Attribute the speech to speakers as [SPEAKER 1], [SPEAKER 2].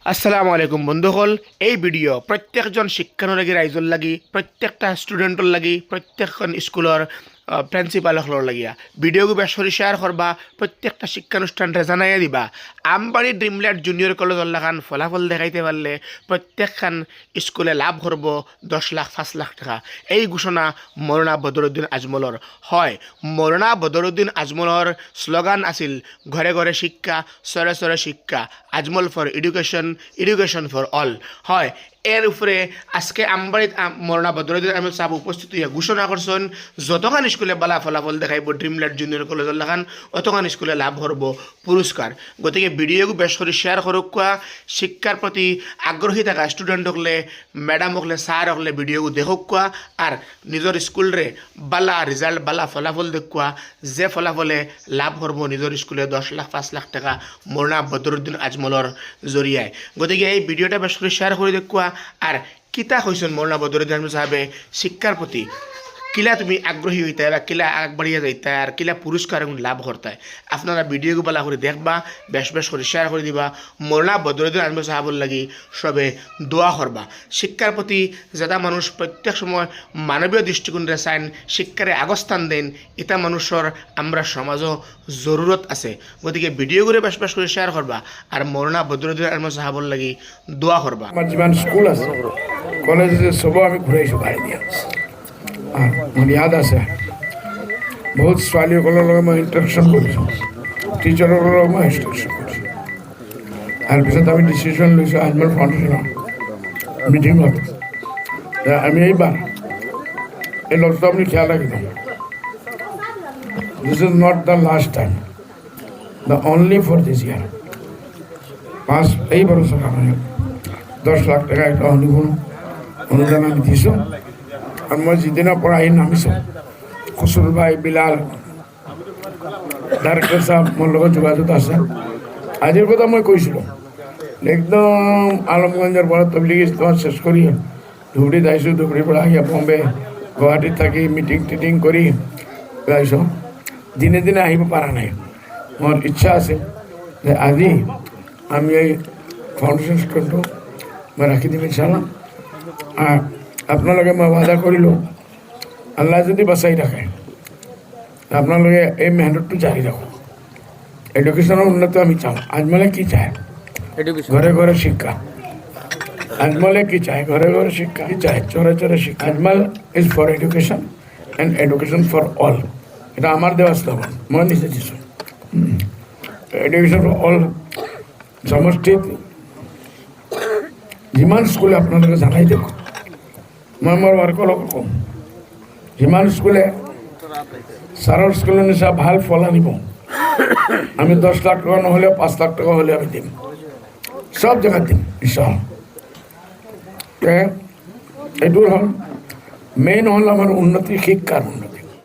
[SPEAKER 1] আসসালামু আলাইকুম বন্ধুসকল, এই ভিডিও প্রত্যেকজন শিক্ষানুরাগী রাইজর লাগি, প্রত্যেকটা স্টুডেন্টর লাগি, প্রত্যেকখন স্কুলের প্রিন্সিপালসকলের লাগিয়া ভিডিওকে বেশ করে শেয়ার করবা, প্রত্যেকটা শিক্ষানুষ্ঠানটা জানাইয়া দিবা। আমবাড়ি ড্রিমল্যান্ড জুনিয়র কলেজের লাগান ফলাফল দেখাইতে পারলে প্রত্যেকখান স্কুলে লাভ করব 10 লাখ 5 লাখ টাকা। এই ঘোষণা মৌলানা বদরুদ্দিন আজমলের হয়। মৌলানা বদরুদ্দিন আজমলের স্লোগান আছিল ঘরে ঘরে শিক্ষা, সরে সরে শিক্ষা, Ajmal for education, education for all. হয়, এর উপরে আজকে আমবাড়িত মৌলানা বদরুদ্দিন আজমল সাহেব উপস্থিত হইয়া ঘোষণা করছেন যতখান স্কুলে বালা ফলাফল দেখাইব ড্রিমল্যান্ড জুনিয়র কলেজের লাগান অতখান স্কুলে লাভ করব পুরস্কার। গতিকে ভিডিওকে বেশ করে শেয়ার করুক, শিক্ষার প্রতি আগ্রহী থাকা স্টুডেন্ট হকলে, ম্যাডাম হকলে, স্যার হকলে ভিডিওকে দেখুক আর নিজের স্কুলরে বালা রেজাল্ট বালা ফলাফল দেখুয়া যে ফলাফলে লাভ করব নিজের স্কুলে 10 লাখ 5 লাখ টাকা মৌলানা বদরুদ্দিন আজমলের জরিয়ায়। গতিকে এই ভিডিওটা বেশ করে শেয়ার করে দেখুয়া আর কিতা হয়েছেন মৌলানা বদরুদ্দিন আজমল সাহেবে শিক্ষার প্রতি কিলা তুমি আগ্রহী হইতে বা কিলা আগবাড়িয়া যাইতে আর কিলা পুরস্কার এবং লাভ করতে। আপনারা ভিডিওকে বলা করে দেখবা, বেশ বেশ করে শেয়ার করে দিবা। মৌলানা বদরুদ্দিন আজমল সাহেবর লাগি সবে দোয়া করবা। শিক্ষার প্রতি যারা মানুষ প্রত্যেক সময় মানবীয় দৃষ্টিকোণে চাইন, শিক্ষারে আগস্থান দেন, এটা মানুষের আমরা সমাজও জরুরত আছে। গতিকে ভিডিও করে বেশ বেশ করে শেয়ার করবা আর মৌলানা বদরুদ্দিন আজমল সাহেবর লাগি দোয়া করবা।
[SPEAKER 2] আমার যিমান স্কুল আছে কলেজে সব আমি ঘূৰাইছোঁ বাহিৰ দিয়া মোৰ ইয়াদ আছে। বহুত ছোৱালীসকলৰ লগত মই ইণ্টাৰেকশ্যন কৰিছোঁ, টিচাৰৰ লগত মই ইণ্টাৰেকশ্যন কৰিছোঁ। তাৰপিছত আমি ডিচিশ্যন লৈছোঁ আজমল ফাউণ্ডেশ্যনৰ মিটিঙত যে আমি এইবাৰ এই লছটো আপুনি খেয়াল ৰাখিব। This is not the last time, the only for this year. এই বছৰ আমি 10 লাখ টাকা একটা অনুদান আমি দিছোঁ। আৰু মই যিদিনৰ পৰা আহি নামিছোঁ, খচুৰ ভাই, বিলাল, ডাইৰেক্টৰ চাহাব মোৰ লগত যোগাযোগ আছে। আজিৰ কথা মই কৈছিলোঁ, একদম আলমগঞ্জৰ পৰা তবলিগী ইজতেমা শেষ কৰি ধুবুৰীত আহিছোঁ। ধুবুৰীৰ পৰা আহি বম্বে, গুৱাহাটীত থাকি মিটিং টিটিং কৰি আহিছোঁ। দিনে দিনে আহিব পৰা নাই। মোৰ ইচ্ছা আছে যে আজি আমি এই ফাউণ্ডেশ্যন স্কুলটো মই ৰাখি দিম ইনশাআল্লাহ। আপোনালোকে মই ৱাদা কৰিলোঁ, আল্লাহ যদি বাচাই ৰাখে আপোনালোকে এই মেহনতটো জাৰি ৰাখক। এডুকেশ্যনৰ উন্নতি আমি চাওঁ। আজমলে কি চায়? ঘৰে ঘৰে শিক্ষা। আজমলে কি চায়? ঘৰে ঘৰে শিক্ষা। কি চায়? চৰে চৰে শিক্ষা। Ajmal is for education and education for all. এটা আমাৰ দেৱা শ্লোগান, মই নিজে দিছোঁ। এডুকেশ্যন ফৰ অল সমষ্টিত যিমান স্কুলে আপোনালোকে জনাই দিয়ক। মই মোৰ ৱাৰ্কৰ লগত কওঁ, যিমান স্কুলে ছাৰৰ স্কুলৰ নিচিনা ভাল ফল আনিব, আমি 10 লাখ টাকা নহ'লেও 5 লাখ টাকা হ'লে আমি দিম, সব জেগাত দিম ইনশাআল্লাহ। এইটো হ'ল মেইন হ'ল আমাৰ উন্নতি, শিক্ষাৰ উন্নতি।